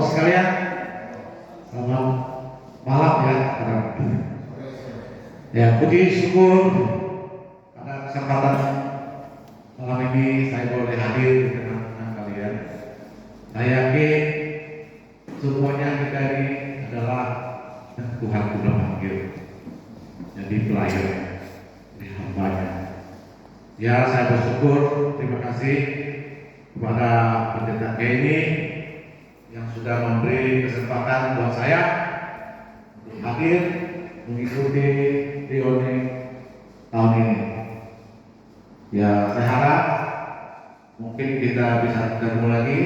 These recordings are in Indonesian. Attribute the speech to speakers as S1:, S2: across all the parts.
S1: sekalian, selamat malam ya. Ya, puji syukur pada kesempatan malam ini saya boleh hadir di tengah-tengah kalian. Saya yakin semuanya kita ini adalah Tuhan sudah panggil jadi pelayan di hambanya. Ya, saya bersyukur, terima kasih kepada pendeta Kenny yang sudah memberi kesempatan buat saya untuk hadir mengikuti reuni tahun ini. Ya, saya harap mungkin kita bisa ketemu lagi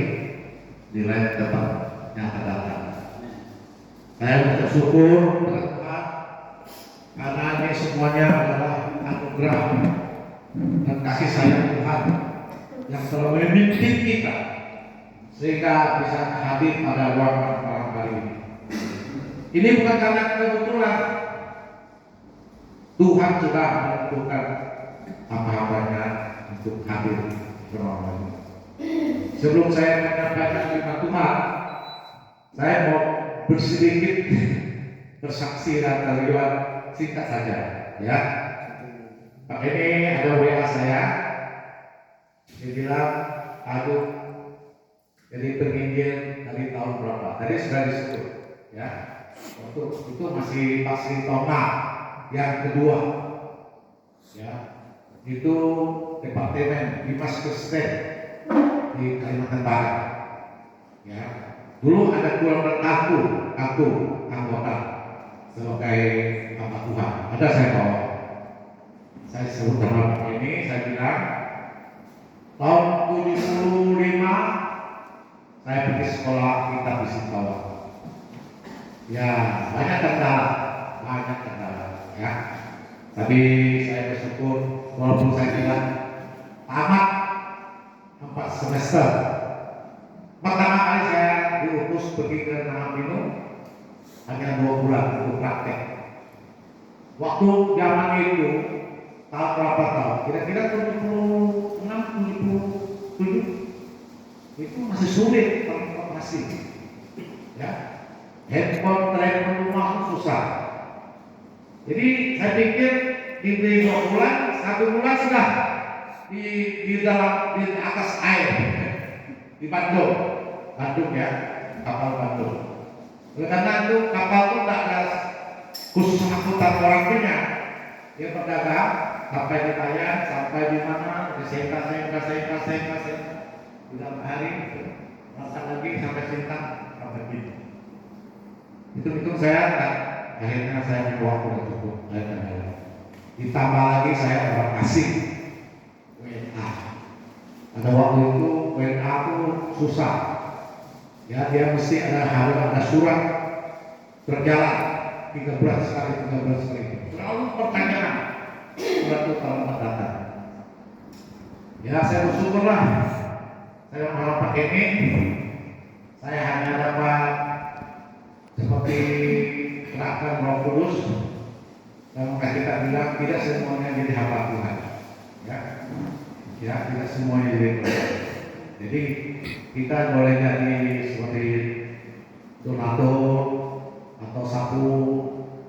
S1: di lain tempat yang akan datang. Saya bersyukur kepada Tuhan karena ini semuanya adalah anugerah dan kasih sayang Tuhan yang telah memimpin kita sehingga bisa hadir pada ruangan malam kali ini. Ini bukan karena kebetulan. Tuhan sudah menentukan hamba-hambanya untuk hadir di ruangan ini. Sebelum saya menyampaikan firman Tuhan, saya mau bersedikit bersaksi dan terlibat singkat saja, ya. Pak ini ada WA saya, dia bilang, aduh, jadi penginjil dari tahun berapa? Tadi sudah disebut, ya. Waktu itu masih Pasri Toma yang kedua, ya. Itu Departemen Dimas Kristen di Kalimantan Barat, ya. Dulu ada 12 aku anggota sebagai hamba Tuhan. Ada saya bawa. Saya sebut nama Pak ini, saya bilang tahun 75 saya pergi sekolah kitab di Singkawa. Ya, banyak kendala, ya. Tapi saya bersyukur walaupun saya bilang tamat 4 semester. Pertama kali saya diutus pergi ke Nangapino hanya 2 bulan untuk praktek. Waktu zaman itu tahun berapa tahun? Kira-kira 76, 77 itu masih sulit transportasi, ya. Handphone, telepon rumah itu susah. Jadi saya pikir diberi 2 bulan, 1 bulan sudah di atas air di Bandung ya, kapal Bandung. Oleh karena itu kapal itu tidak ada khusus angkutan orang punya, dia berdagang sampai di Tayan, sampai di mana, di Sengka, di dalam hari, masak lagi sampai Sintang, sampai gitu. Hitung-hitung saya akhirnya saya punya waktu yang cukup. Ditambah lagi saya orang asing, WNA. Pada waktu itu WNA itu susah. Ya, dia mesti harus ada surat berjalan 13 kali. Selalu pertanyaan surat itu kalau datang. Ya, saya bersyukurlah. Saya mengharap ini saya hanya dapat seperti gerakan Roh Kudus dan kita bilang tidak semuanya jadi hamba Tuhan, ya, tidak semuanya jadi Tuhan. Jadi kita boleh jadi seperti donatur atau sapu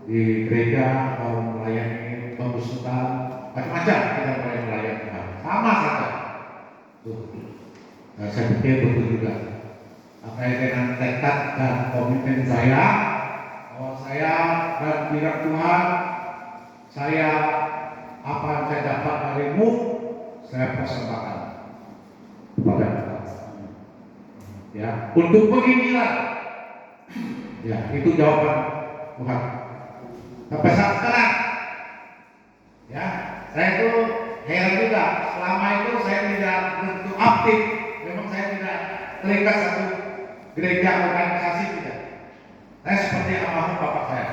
S1: di gereja atau melayani pembesutan, macam-macam kita boleh melayani Tuhan, sama saja. Nah, saya pikir betul juga. Terkait dengan tekad dan komitmen saya bahwa saya dan bilang Tuhan, saya apa yang saya dapat darimu saya persembahkan kepada Tuhan, ya, untuk penginjilan. Ya, itu jawaban Tuhan sampai saat sekarang, ya. Saya itu heran juga, selama itu saya tidak begitu aktif. Memang saya tidak terikat satu gereja organisasi, tidak. Saya seperti almarhum bapak saya.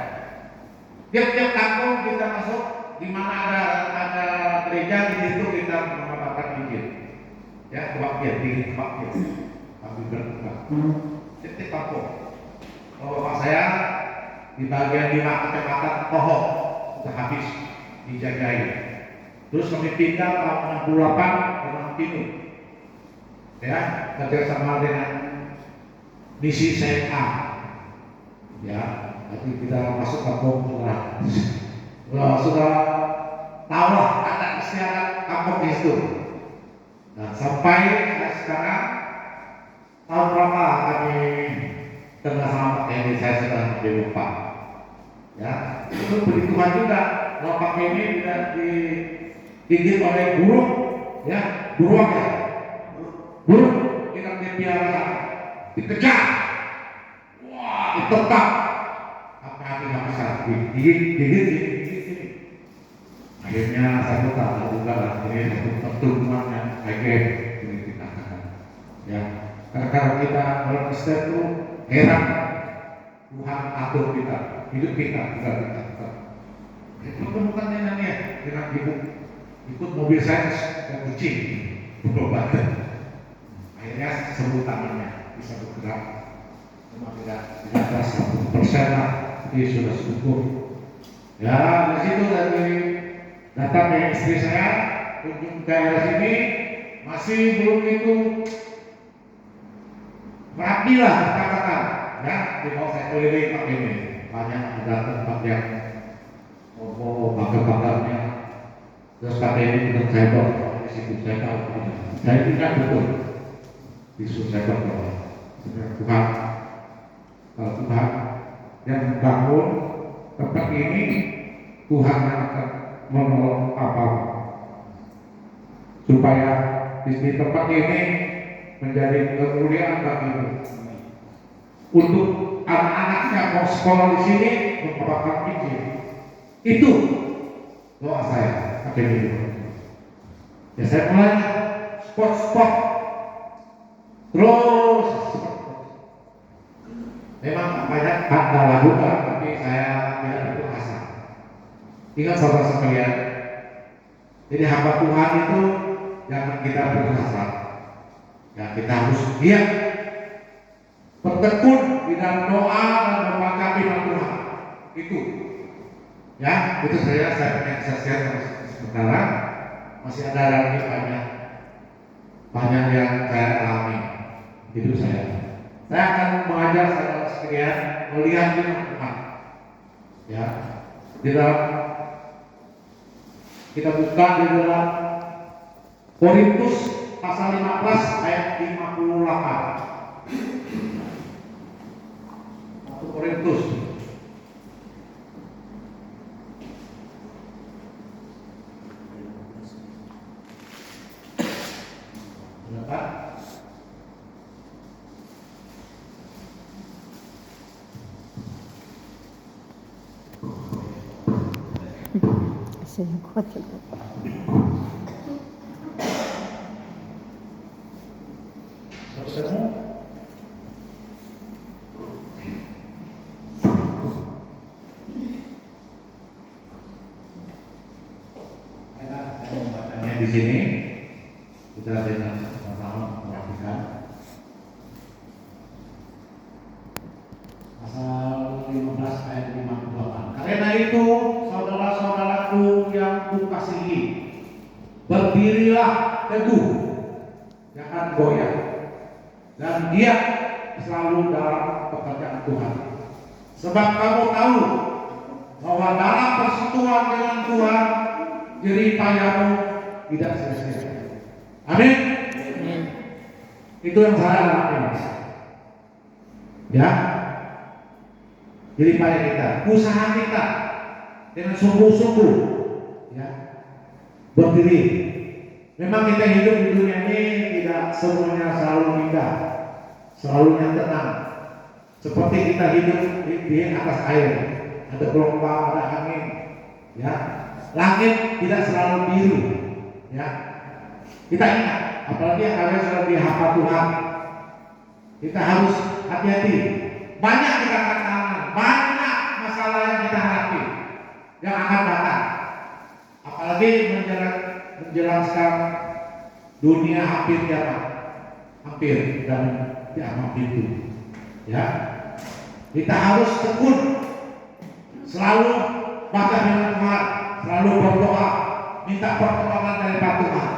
S1: Tiap-tiap kampung kita masuk, di mana ada gereja, di situ kita mengamalkan Injil. Ya, kebaktian, di kebaktian. Kami berbuka. Tiap-tiap kampung. Kalau bapak saya di bagian 5 kecamatan Pohok sudah habis dijagai. Terus kami pindah tahun 68 ke Nangapino. Ya, kerjasama dengan misi SMA. Ya, nanti kita masuk kampung sudah tahu lah ada istilah kampung itu. Nah, sampai sekarang tahun berapa kami tengah sama ini saya sudah lupa. Ya, itu perhitungan juga. Kalau pakai ini tidak digigit oleh burung, ya, burung ya, burung kita dipiara, dikejar, wah, ditebak, apa nggak bisa digigit. Akhirnya saya tahu juga lah ini satu pertemuan yang agen ini dikatakan. Ya, karena kita dalam Kristen itu heran Tuhan atur kita, hidup kita juga kita. Bukan neneknya dengan ikut mobil saya dan kucing berobat. Akhirnya sembuh tangannya bisa bergerak, cuma tidak 100% lah, tapi sudah syukur. Ya, di situ dari datang dari istri saya kunjung ke daerah sini masih belum itu rapi lah katakan, ya di bawah saya keliling pakai ini banyak ada tempat yang bakar-bakarnya, terus pakai ini dengan saya bawa di situ saya tahu saya tidak betul disuruh saya bawa Tuhan, kalau Tuhan yang membangun tempat ini Tuhan yang akan menolong apa supaya di tempat ini menjadi kemuliaan bagi untuk anak-anaknya mau sekolah di sini membawakan Injil. Itu doa saya pakai ini. Ya saya mulai spot terus. Memang banyak kata lagu tapi saya tidak berasa. Ingat saudara sekalian, jadi hamba Tuhan itu jangan kita berasa. Ya kita harus giat bertekun di dalam doa dan membaca firman Tuhan. Itu, ya itu saya pengen share sementara masih ada lagi banyak yang saya alami hidup saya. Saya akan mengajar saudara sekalian melihat firman Tuhan. Ya, di dalam kita buka di dalam Korintus pasal 15 ayat 58. 1 Korintus. Berapa?
S2: Saya kuat.
S1: Di sini kita dengan sama-sama memperhatikan pasal 15 ayat 58. Karena itu saudara-saudaraku yang kukasihi, berdirilah teguh, jangan goyah, dan giat selalu dalam pekerjaan Tuhan. Sebab kamu tahu bahwa dalam persekutuan dengan Tuhan jerih payahmu tidak sia-sia. Amin. Itu yang saya alami. Ya. Jadi payah kita, usaha kita dengan sungguh-sungguh, ya, berdiri. Memang kita hidup di dunia ini tidak semuanya selalu indah, selalu yang tenang. Seperti kita hidup di atas air, ada gelombang, ada angin, ya. Langit tidak selalu biru, ya. Kita ingat, apalagi yang kalian sudah di hamba Tuhan, kita harus hati-hati. Banyak kita tantangan, banyak masalah yang kita hadapi, yang akan datang. Apalagi menjelang sekarang dunia hampir kiamat, hampir dan kiamat itu, ya. Kita harus tekun, selalu baca firman Tuhan, selalu berdoa, minta pertolongan dari Tuhan,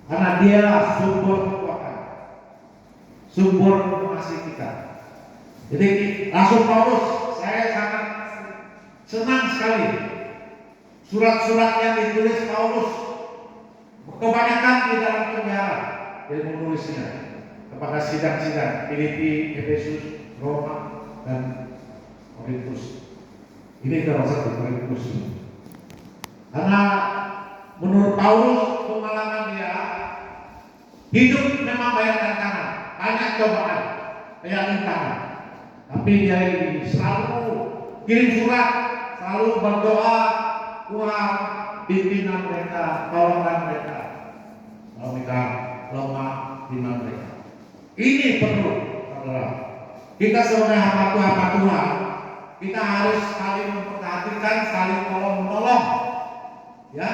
S1: karena Dialah sumber kekuatan, sumber mengasihi kita. Jadi Rasul Paulus, saya sangat senang sekali surat-surat yang ditulis Paulus, kebanyakan di dalam penjara dia menulisnya kepada sidang-sidang Filipi, Efesus, Roma, dan Korintus. Ini termasuk di Korintus. Karena menurut Paulus, pengalaman dia hidup memang banyak tantangan, banyak cobaan, banyak rintangan. Tapi dia selalu kirim surat, selalu berdoa, Tuhan pimpinan mereka, tolonglah mereka, kalau mereka lemah iman mereka. Ini perlu, saudara. Kita sebagai hamba Tuhan, kita harus saling memperhatikan, saling tolong menolong, ya.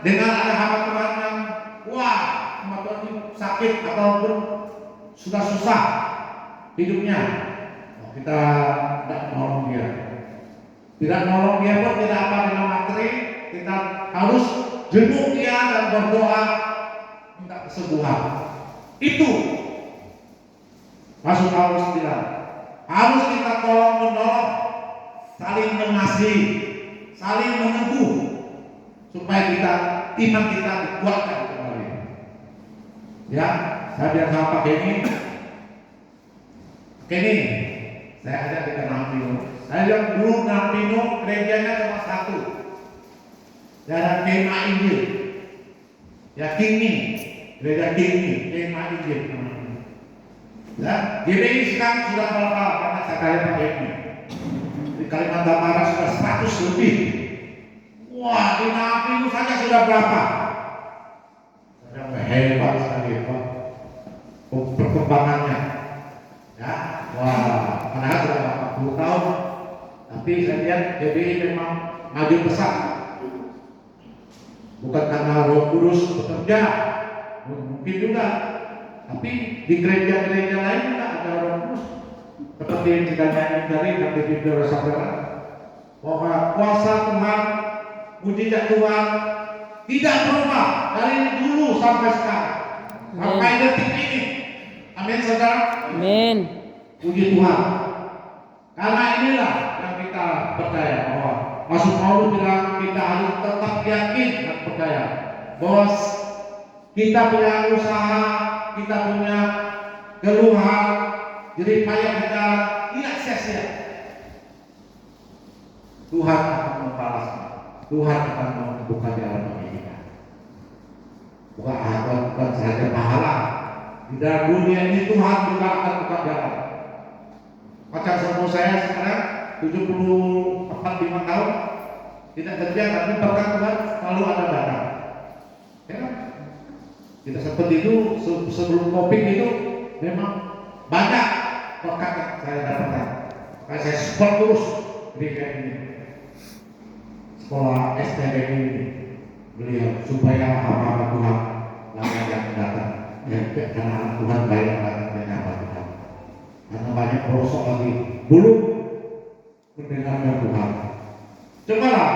S1: Dengan ada hamba Tuhan yang hamba Tuhan itu sakit ataupun sudah susah hidupnya, kita tidak menolong dia. Tidak menolong dia pun tidak apa dengan materi, kita harus jenguk dia dan berdoa minta kesembuhan. Itu Rasul Paulus bilang, harus kita tolong menolong, saling mengasihi, saling meneguh, supaya iman kita dikuatkan kembali. Ya, saya bilang sama Pak Kenny, saya ajak ke Nampino. Saya bilang dulu Nampino gerejanya cuma satu, daerah Kema Injil, ya Kini, gereja Kini, Kema Injil. Ya, GBI sekarang sudah berapa? Karena saya kaya Pak Kenny. Di Kalimantan Barat sudah 100 lebih. Wah, di Nampino saja sudah berapa? Saya hebat sekali Pak, perkembangannya. Ya, wah, padahal sudah 40 tahun, tapi saya lihat GBI memang maju pesat. Bukan karena Roh Kudus bekerja, mungkin juga, tapi di gereja-gereja lain juga ada Roh Kudus. Seperti yang kita nyanyi dari nanti video saudara, bahwa kuasa Tuhan, mujizat Tuhan tidak berubah dari dulu sampai sekarang, sampai detik ini. Amin, saudara.
S2: Amin.
S1: Puji Tuhan. Karena inilah yang kita percaya, bahwa Rasul Paulus bilang kita harus tetap yakin dan percaya bahwa kita punya usaha, kita punya keluhan, jerih payah kita tidak sia-sia. Tuhan akan membalasnya. Tuhan akan membuka jalan bagi kita. Bukan saja pahala. Di dalam dunia ini Tuhan juga akan buka jalan. Pacar sepupu saya sekarang 74-5 tahun tidak kerja, tapi berkat Tuhan selalu ada datang. Ya, kita seperti itu sebelum COVID itu memang banyak berkat yang saya dapatkan. Makanya saya support terus gereja ini, sekolah STB ini beliau, supaya hamba Tuhan banyak yang datang. Ya, karena Tuhan banyak hamba Tuhan. Karena banyak pelosok lagi belum mendengarkan Tuhan. Cobalah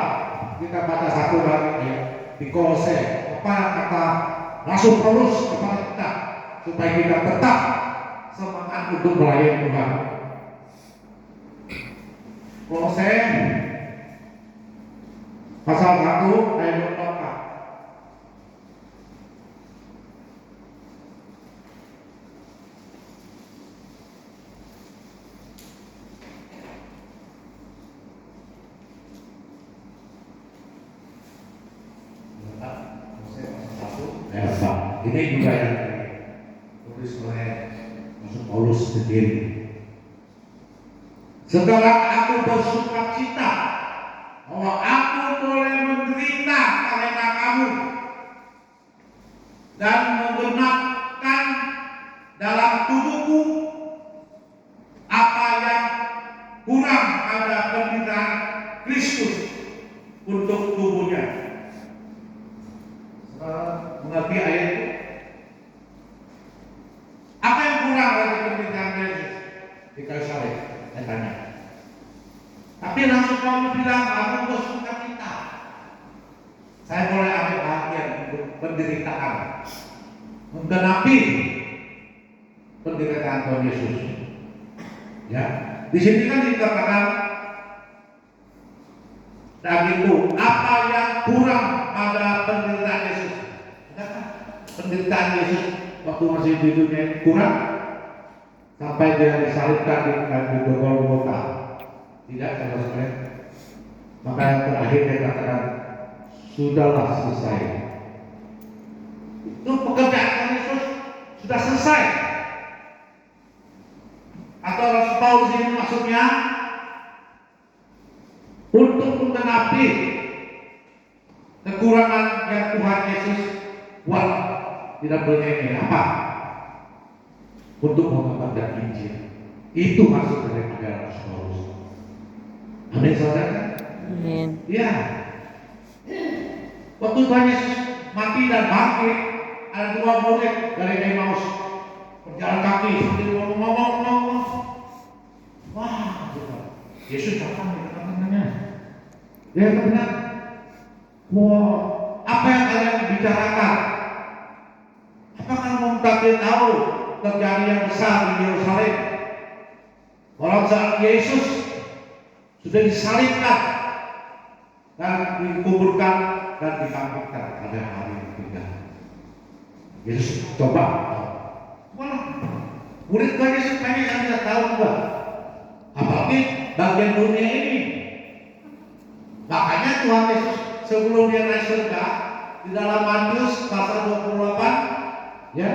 S1: kita baca satu lagi ya, di Kolose, apa kata Rasul Paulus kepada kita, supaya kita tetap semangat untuk melayani Tuhan. Kolose pasal 1 ayat 24. Ini juga yang tulis oleh Rasul Paulus sendiri. Setelah aku bersuka cita bahwa aku boleh menderita karena kamu dan menggenapkan dalam tubuhku apa yang kurang pada penderitaan Kristus untuk tubuhnya. Mengerti ayat itu? Apa yang kurang dari penderitaan Yesus di kayu salib? Saya tanya. Tapi langsung Paulus bilang, aku bersuka cita. Saya boleh ambil bagian untuk penderitaan, menggenapi penderitaan Tuhan Yesus. Ya, di sini kan dikatakan dan itu apa yang kurang pada penderitaan Yesus? Adakah penderitaan Yesus waktu masih di dunia ini kurang sampai dia disalibkan di Golgota? Tidak, saudara-saudara. Maka yang terakhir dia katakan sudahlah selesai. Itu pekerjaan Yesus sudah selesai. Atau Rasul Paulus ini maksudnya untuk menggenapi kekurangan yang Tuhan Yesus buat tidak boleh apa untuk mengabarkan Injil. Itu maksud dari Rasul Paulus. Amin, saudara.
S2: Amin.
S1: Ya. Waktu Tuhan Yesus mati dan bangkit, ada dua murid dari Emmaus berjalan kaki sambil ngomong. Wah, Yesus datang di tengah-tengahnya. Dia bilang, wah, apa yang kalian bicarakan? Apakah kamu tak tahu terjadi yang besar di Yerusalem? Orang saat Yesus sudah disalibkan dan dikuburkan dan dibangkitkan pada hari ketiga. Yesus coba, mana? Murid Tuhan Yesus banyak yang tidak tahu juga. Apalagi bagian dunia ini. Makanya Tuhan Yesus sebelum dia naik surga di dalam Matius pasal 28, ya,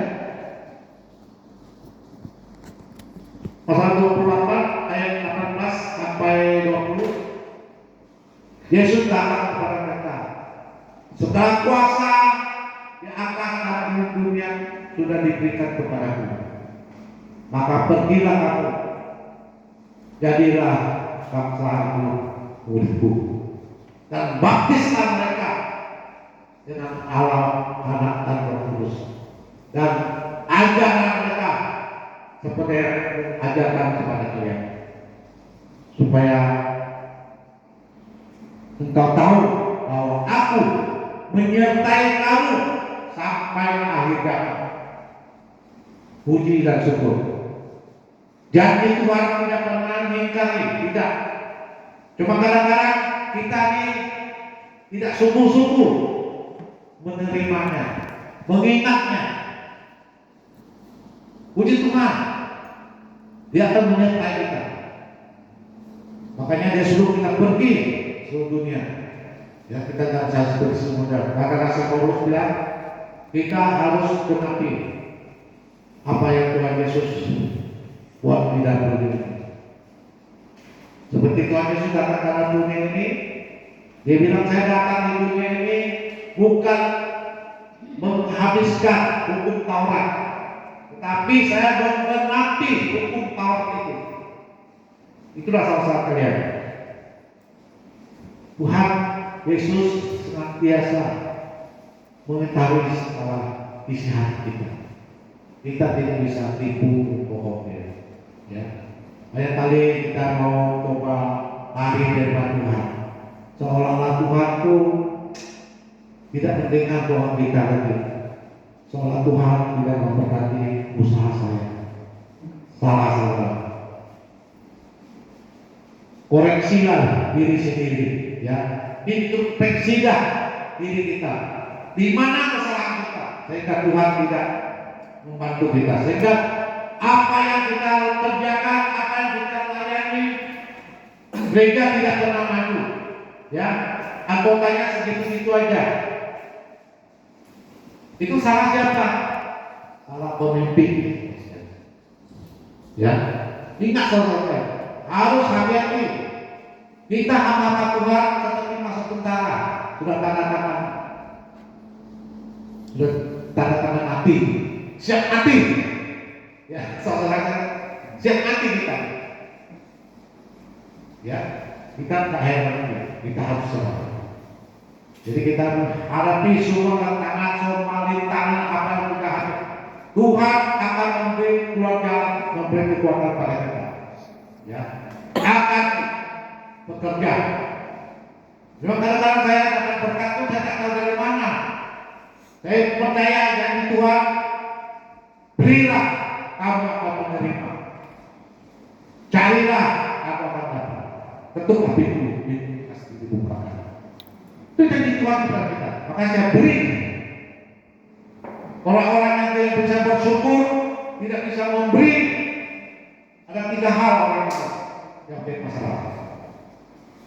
S1: pasal 28 ayat 18 sampai 20, Yesus datang kepada mereka. Segala kuasa di atas dan di dunia sudah diberikan kepadaku. Maka pergilah kamu, jadilah bangsa muridku, dan baptislah mereka dengan Allah, Anak dan Roh Kudus, dan ajarlah mereka seperti yang ajarkan kepada kalian, supaya engkau tahu bahwa aku menyertai kamu sampai akhir zaman. Puji dan syukur. Janji Tuhan tidak pernah mengingkari, tidak. Cuma kadang-kadang kita ini tidak sungguh-sungguh menerimanya, mengingatnya. Puji Tuhan, Dia akan menyertai kita. Makanya Dia suruh kita pergi seluruh dunia. Ya, kita tidak bisa seperti semua. Maka Rasul Paulus bilang, kita harus genapi apa yang Tuhan Yesus buat di dalam dunia. Seperti Tuhan Yesus datang ke dalam dunia ini, Dia bilang, saya datang di dunia ini bukan menghabiskan hukum Taurat, tetapi saya menggenapi hukum Taurat itu. Itulah salah kalian. Tuhan Yesus senantiasa mengetahui segala isi hati kita. Kita tidak bisa tipu bohongnya. Ya. Banyak kali kita mau coba lari dari Tuhan, seolah-olah Tuhan itu tidak mendengar doa kita lagi. Seolah Tuhan tidak memberkati usaha saya. Salah. Koreksilah diri sendiri, ya. Introspeksilah diri kita. Di mana kesalahan kita, sehingga Tuhan tidak membantu kita, sehingga apa yang kita kerjakan, apa yang kita layani, gereja tidak pernah maju, ya. Anggotanya segitu-segitu aja. Itu salah siapa? Salah pemimpin. Ya, ingat saudara, harus hati-hati. Kita hamba Tuhan seperti masa tentara, sudah tanda tangan mati, siap mati. Ya, saudara, siap mati kita. Ya, kita tak heran, kita harus sabar. Jadi kita menghadapi semua tantangan, semua rintangan apa yang kita hadapi. Tuhan akan memberi keluarga, memberi kekuatan pada kita. Ya, akan bekerja. Cuma kadang-kadang saya dapat berkat itu saya tak tahu dari mana. Saya percaya janji Tuhan, berilah kamu akan menerima. Cari ketuklah pintu pasti dibukakan. Itu janji Tuhan kepada kita. Maka saya beri orang-orang yang tidak bisa bersyukur, tidak bisa memberi. Ada 3 hal orang yang bermasalah.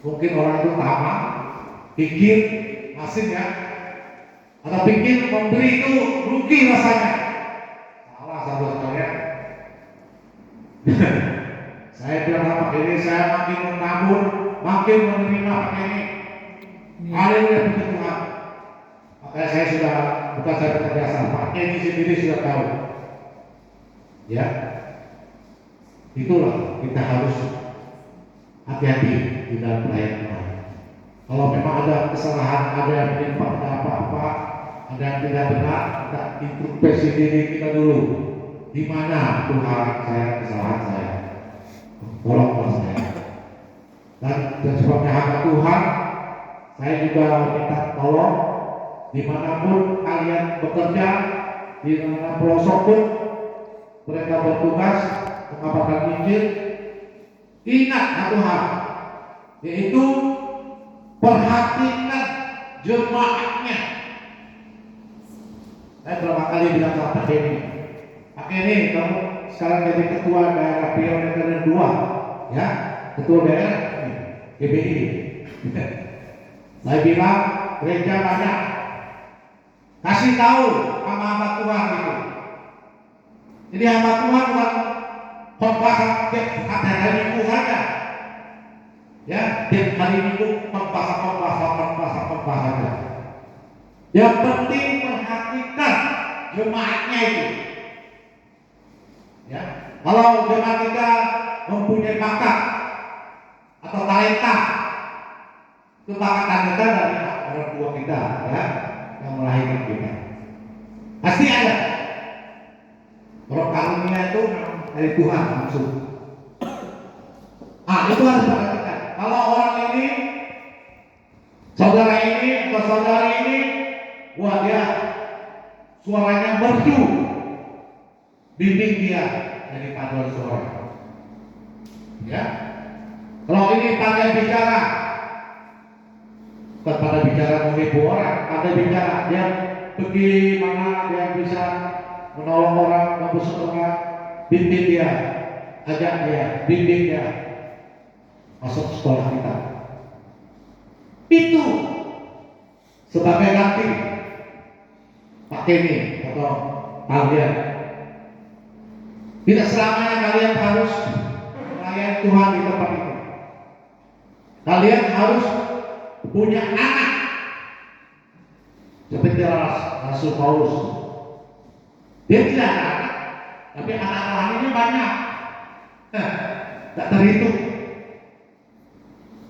S1: Mungkin orang itu tamak, pikir, asin ya, atau pikir memberi itu rugi rasanya. Salah saudara-saudara. Saya bilang apa ini, saya makin menabur, makin menerima ini. Haleluya puji Tuhan. Makanya saya sudah, bukan saya terbiasa, Pak ini sendiri sudah tahu. Ya, itulah kita harus hati-hati di dalam pelayanan Tuhan. Kalau memang ada kesalahan, ada yang menimpa apa-apa, ada yang tidak benar, kita introspeksi diri kita dulu. Di mana Tuhan saya, kesalahan saya, tolong saya. Dan sebabnya hamba Tuhan, saya juga minta tolong dimanapun kalian bekerja, di mana pelosok pun mereka bertugas mengabarkan Injil. Ingat satu hal, yaitu perhatikan jemaatnya. Saya berapa kali bilang sama Pak Denny, Pak Denny, kamu sekarang jadi ketua daerah Pioneer 2, ya, ketua daerah GBI. Saya bilang gereja banyak, kasih tahu hamba Tuhan itu. Jadi hamba Tuhan bukan khotbah tiap hari Minggu saja, ya, tiap hari Minggu khotbah saja. Yang penting perhatikan jemaatnya itu. Ya, kalau jemaat kita mempunyai bakat atau talenta, itu bakat talenta dari orang tua kita, ya, yang melahirkan kita. Pasti ada. Roh karunia itu dari Tuhan langsung. Itu harus diperhatikan. Kalau orang ini, saudara ini atau saudari ini, wah dia suaranya merdu, bimbing dia dari paduan suara. Ya, kalau ini pandai bicara, bukan pandai bicara menghibur orang, pandai bicara, dia pergi mana dia bisa menolong orang, membesuk orang, bimbing dia, ajak dia, bimbing dia masuk sekolah kita. Itu sebagai nanti Pak Kenny atau kalian. Tidak selamanya kalian harus melayani Tuhan di tempat itu. Kalian harus punya anak seperti Rasul Paulus. Dia tidak ada anak, tapi anak rohaninya banyak, tak terhitung.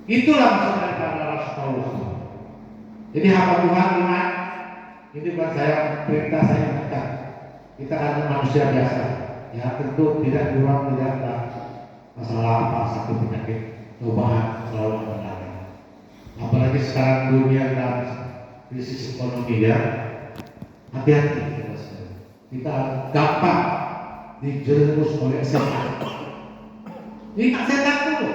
S1: Itulah maksud daripada Rasul Paulus. Jadi hamba Tuhan ingat, ini bukan saya perintah, saya minta. Kita adalah manusia biasa, ya tentu tidak kurang, tidak ada masalah apa, sakit penyakit, cobaan selalu ada. Apalagi sekarang dunia dan krisis ekonomi, ya, hati-hati. Kita gampang dijerumus oleh setan. Ingat setan dulu.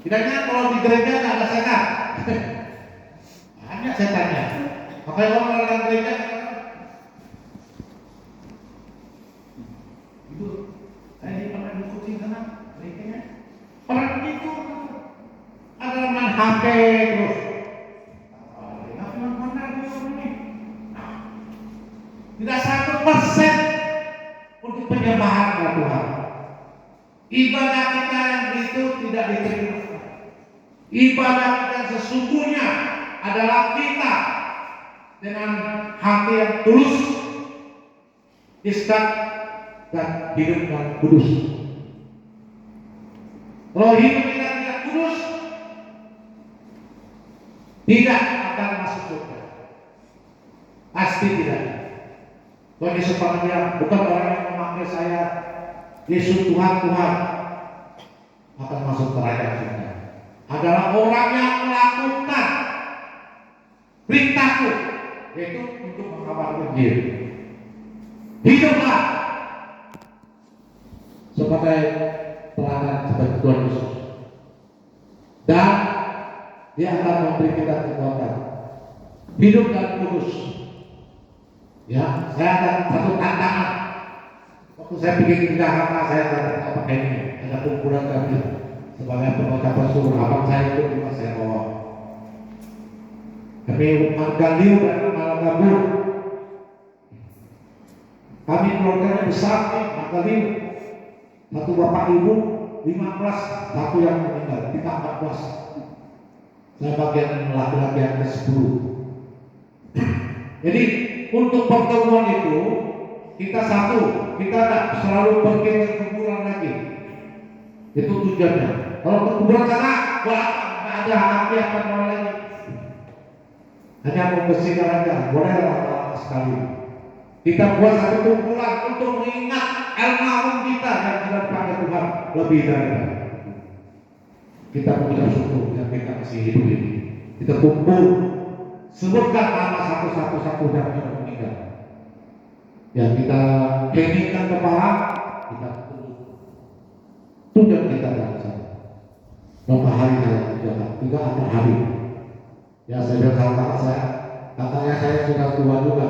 S1: Tidaknya kalau di gereja tidak ada setan. Banyak setannya. Makanya orang dalam gereja, ibu, saya pernah diskusi sana, gerejanya orang itu ada main HP terus. Tidak 1% untuk penyembahan kepada Tuhan. Ibadah kita yang itu tidak diterima. Ibadah kita yang sesungguhnya adalah kita dengan hati yang tulus, ikhlas dan hidup yang kudus. Kalau hidup kita tidak kudus, tidak akan masuk surga. Pasti tidak. Tuhan Yesus pernah bukan orang yang memanggil saya Yesus Tuhan akan masuk kerajaan surga. Adalah orang yang melakukan perintahku, yaitu untuk mengabarkan Injil. Hiduplah sebagai teladan seperti Tuhan Yesus. dan Dia akan memberi kita kekuatan hidup dan kudus. Ya, saya ada satu tantangan. Waktu saya bikin di Jakarta, saya tidak pakai ini. Ada kumpulan kami sebagai pengucapan suruh abang saya itu cuma saya bawa. Kami Manggaliu dan Malangabur. Kami keluarganya besar nih, Manggaliu. Satu bapak ibu, 15, satu yang meninggal, kita 14. Saya bagian laki-laki yang ke-10. Jadi untuk pertemuan itu kita satu, kita tidak selalu pergi ke kuburan lagi. Itu tujuannya. Kalau ke kuburan sana, nggak ada api akan mulai lagi. Hanya membersihkan aja, boleh lama sekali. Kita buat satu kumpulan untuk mengingat almarhum kita yang sudah dipanggil Tuhan lebih dari kita. Kita mengucap syukur yang kita masih hidup ini. Kita kumpul, sebutkan nama satu-satu yang sudah meninggal. Yang kita keningkan kepala, kita tunjuk kita dalam sana. Berapa hari saya menjaga? 3 hari. Ya saya bilang sama kakaknya saya sudah tua juga.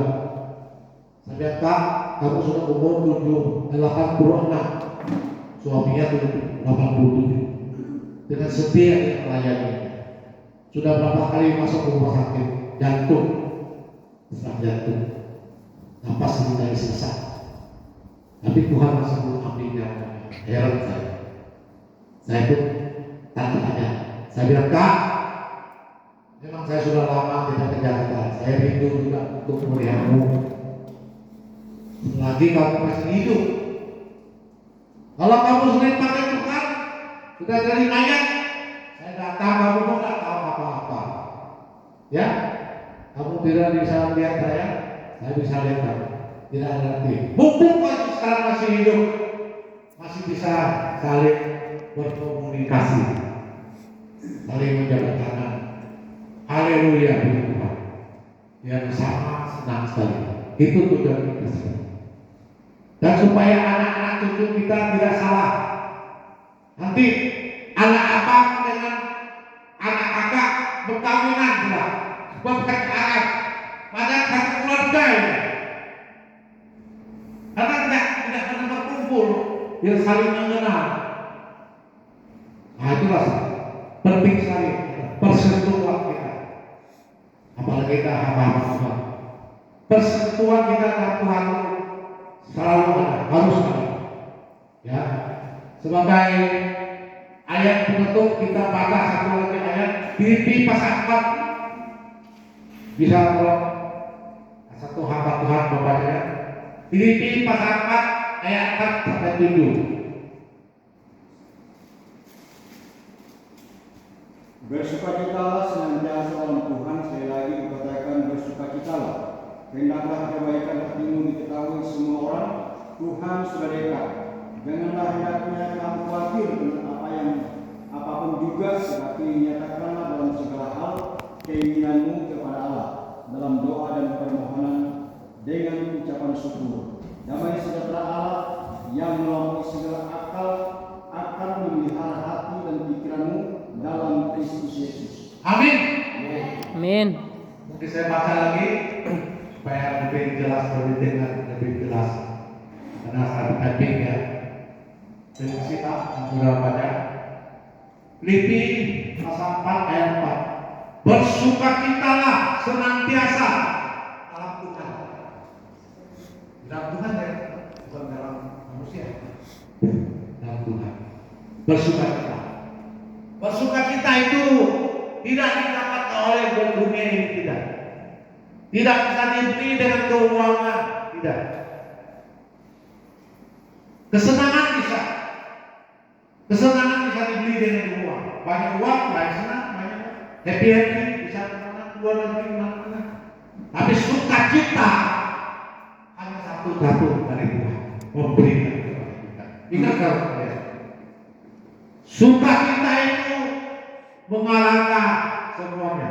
S1: Saya bilang, Kak, kamu sudah umur 86, suaminya 87. Dengan setia dia melayani. Sudah berapa kali masuk rumah sakit jantung, sesak jantung, napas mulai sesak. Tapi Tuhan masih belum ambil nyawanya. Heran saya. Saya pun tanya. Saya bilang, Kak, memang saya sudah lama tidak ke Jakarta. Saya rindu juga untuk melihatmu. Selagi kamu masih hidup. Kalau kamu sering pakai Tuhan, sudah jadi mayat, saya datang, kamu pun tidak tahu apa-apa. Ya, kamu tidak bisa lihat saya bisa lihat kamu. Tidak ada arti. Mumpung kamu sekarang masih hidup, masih bisa saling berkomunikasi, saling menjaga tangan. Haleluya, Tuhan. Yang sama senang sekali. Itu tujuan kita. Dan supaya anak-anak cucu kita tidak salah. Nanti anak abang dengan anak kakak berkawinan pula, berpacaran, padahal satu keluarga ini. Karena tidak pernah berkumpul, dia saling mengenal. Nah itulah penting sekali persekutuan kita. Apalagi kita hamba-hamba Tuhan. Persekutuan kita dengan Tuhan selalu ada, harus ada. Ya. Sebagai ayat penutup kita baca satu lagi ayat Filipi pasal 4. Bisa tolong satu hamba Tuhan membacanya. Filipi pasal 4 ayat 4 sampai 7.
S2: Bersukacitalah senantiasa dalam Tuhan, sekali lagi kukatakan bersukacitalah. Hendaklah kebaikan hatimu diketahui semua orang, Tuhan sudah dekat. Janganlah hendaknya kamu khawatir dengan apapun juga, tetapi nyatakanlah dalam segala hal keinginanmu kepada Allah dalam doa dan permohonan dengan ucapan syukur. Damai sejahtera Allah yang melampaui segala akal akan memelihara hati dan pikiranmu dalam Kristus Yesus.
S1: Amin.
S3: Amin.
S1: Mungkin saya baca lagi supaya lebih jelas, lebih jelas. Karena saya typing ya. Terima kasih Pak yang sudah baca. Filipi pasal 4 ayat 4. Bersukacitalah senantiasa dalam Tuhan. Dalam Tuhan ya, bukan dalam manusia. Dalam Tuhan. Bersukacita. Bersukacita itu tidak didapat oleh dunia ini, tidak. Tidak bisa dibeli dengan keuangan, tidak. Kesenangan bisa. Kesenangan bisa dibeli dengan uang. Banyak uang, banyak senang, banyak happy bisa kemana, keluar negeri kemana. Tapi sukacita hanya satu-satu dari Tuhan, memberikan kepada kita. Ingat kalau ya, sukacita itu mengalahkan semuanya.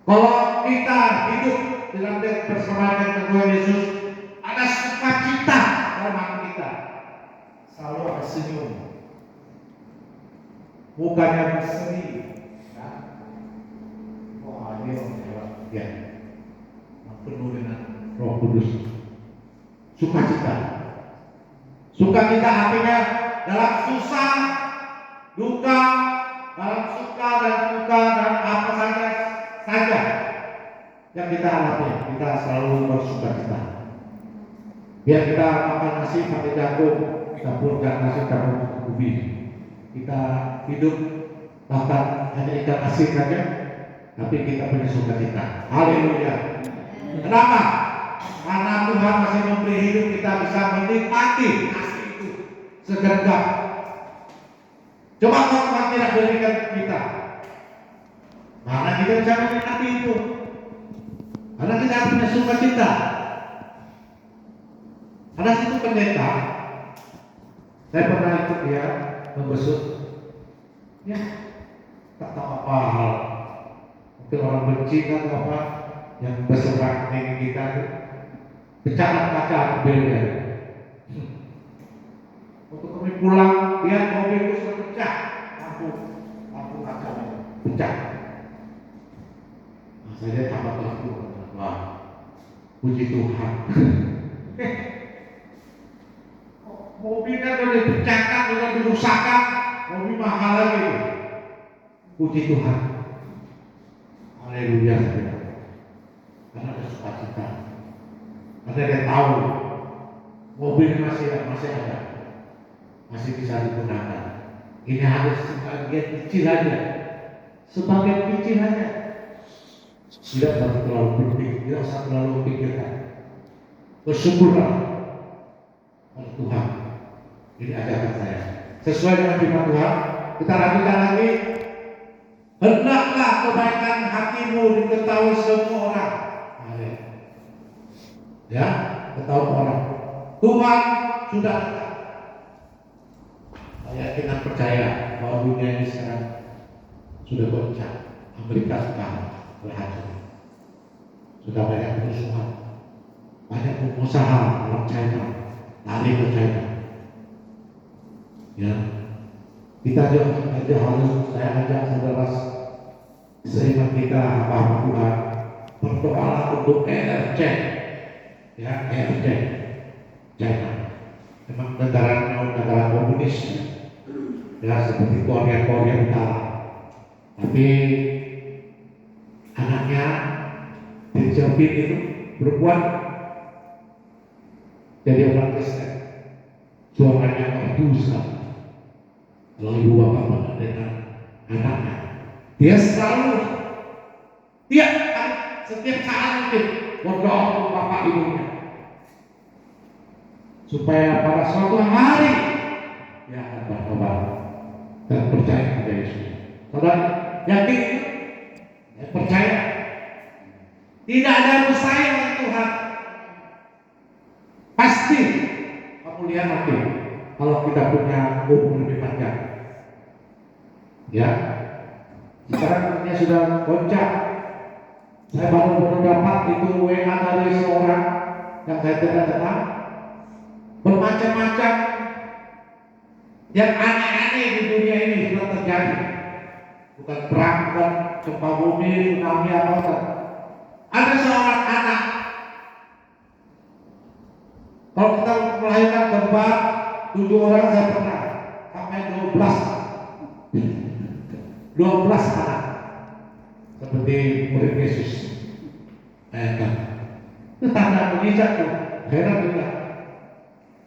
S1: Kalau kita hidup dalam bersama dengan Tuhan Yesus, ada sukacita dalam hati kita. Selalu ada senyum. mukanya berseri. Wah, ini orang hebat. Ya, penuh dengan Roh Kudus. Sukacita. Sukacita artinya dalam susah, duka, dalam suka dan duka dan apa saja yang kita alami, kita selalu bersukacita. Biar kita makan nasi pakai jagung, campur nasi campur ubi. Kita hidup bahkan hanya ikan asin saja, tapi kita punya sukacita. Haleluya. Kenapa? Karena Tuhan masih memberi hidup, kita bisa menikmati nasi itu segenggam. Coba kalau Tuhan tidak berikan kita, mana kita bisa menikmati itu? Karena kita punya sukacita. Ada satu pendeta, saya pernah ikut dia membesuk, ya tak tahu apa hal, mungkin orang benci kan apa yang berseberang dengan kita itu, pecahkan kaca mobilnya. Waktu kami pulang, dia mobil itu sudah pecah, lampu kacanya pecah. Nah, saya tambah pelaku, wah, puji Tuhan. Mobilnya sudah dipecahkan, sudah dirusakkan, mobil mahal lagi. Puji Tuhan. Haleluya. Karena ada sukacita. Karena dia tahu mobil masih ada, masih bisa digunakan. Ini hanya sebagian kecil aja, Tidak usah terlalu penting, tidak usah terlalu pikirkan. Bersyukurlah pada Tuhan. Ini ajaran saya. Sesuai dengan firman Tuhan, kita lanjutkan lagi. Hendaklah kebaikan hatimu diketahui semua orang. Ya, ketahui orang. Tuhan sudah dekat. Saya yakin dan percaya bahwa dunia ini sekarang sudah goncang. Amerika sudah berhasil. Sudah banyak kerusuhan, banyak pengusaha orang China lari ke China. Ya, kita aja harus, saya ajak saudara seiman kita hamba Tuhan berdoalah untuk ERC, ya ERC China. Memang negara komunis, ya seperti Korea Utara, tapi anaknya Deng Xiaoping itu berbuat jadi orang Kristen, suaranya merdu sekali. Kalau ibu bapak mendengar anaknya, dia selalu setiap saat mungkin berdoa untuk bapak ibunya supaya pada suatu hari dia akan bertobat dan percaya kepada Yesus. Saudara yakin? Percaya? Tidak ada mustahil bagi Tuhan. Pasti kamu lihat nanti kalau kita punya umur lebih panjang. Ya, sekarang dunia sudah goncang. Saya baru dapat itu WA dari seorang yang saya tidak kenal, bermacam-macam yang aneh-aneh di dunia ini sudah terjadi. Bukan perang, bukan gempa bumi, tsunami apa. Ada seorang anak, kalau kita melahirkan kembar 7 orang saya pernah sampai 12 anak seperti murid Yesus. Bayangkan, itu tanda mujizat tuh, heran juga.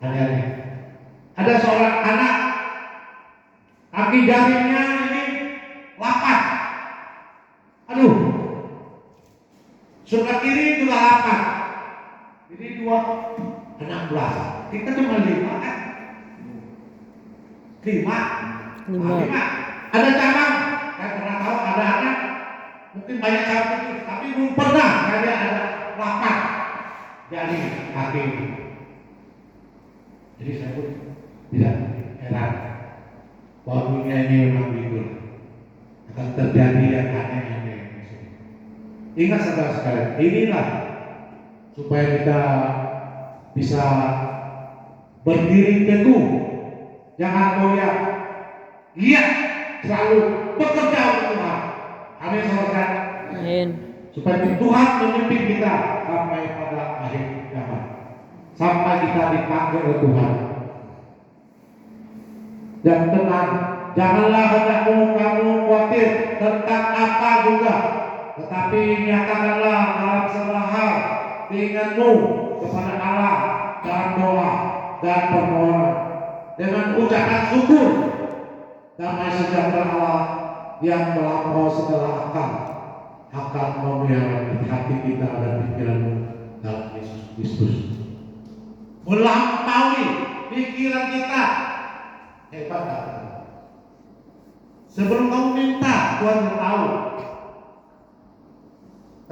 S1: Aneh-aneh. Ada seorang anak, kaki jarinya ini 8. Aduh, sebelah kiri juga 8. Jadi 16. Kita cuma 5 kan? 5. Ada cabang. Saya pernah tahu ada anak, mungkin banyak cabang itu, tapi belum pernah saya ada 8 jari kaki ini. Jadi saya pun tidak heran bahwa dunia ini memang begitu, akan terjadi yang aneh-aneh. Ingat saudara sekalian, inilah supaya kita bisa berdiri teguh, jangan goyah. Iya, selalu bekerja untuk Tuhan. Amin, saudara.
S3: Amin.
S1: Supaya Tuhan memimpin kita sampai pada akhir zaman, sampai kita dipanggil oleh Tuhan. Dan tenang, janganlah hendakmu kamu khawatir tentang apa juga, tetapi nyatakanlah dalam segala hal keinginanmu kepada Allah dalam doa dan permohonan dengan ucapan syukur. Damai sejahtera Allah yang melampaui segala akal akan memelihara hati kita dan pikiranmu dalam Yesus Kristus. Melampaui pikiran kita. Hebat tak? Sebelum kamu minta, Tuhan tahu.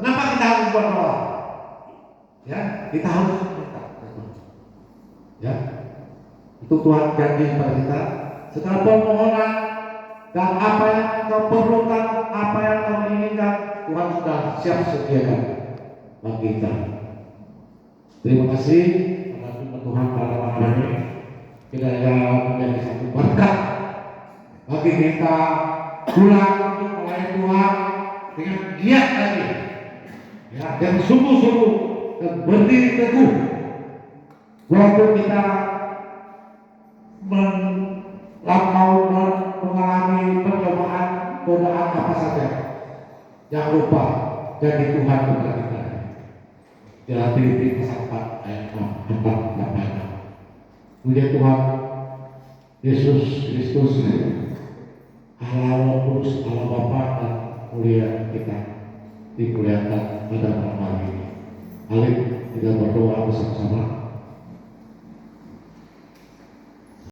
S1: Kenapa kita harus berdoa? Ya, kita harus minta. Ya, itu Tuhan janji kepada kita. Setelah permohonan dan apa yang kau perlukan, apa yang kau inginkan, Tuhan sudah siap sediakan bagi kita. Terima kasih atas firman Tuhan pada malam ini. Kiranya menjadi satu berkat bagi kita pulang untuk melayani Tuhan dengan giat lagi, ya, dan sungguh-sungguh dan berdiri teguh. Walaupun kita melampau mengalami percobaan, godaan apa saja, jangan lupa jadi Tuhan kepada kita. Dalam Filipi pasal 4 ayat 4-8. Puji Tuhan Yesus Kristus, Allah Roh Kudus, Allah Bapa dan mulia kita dimuliakan pada malam hari ini. Mari kita berdoa bersama-sama.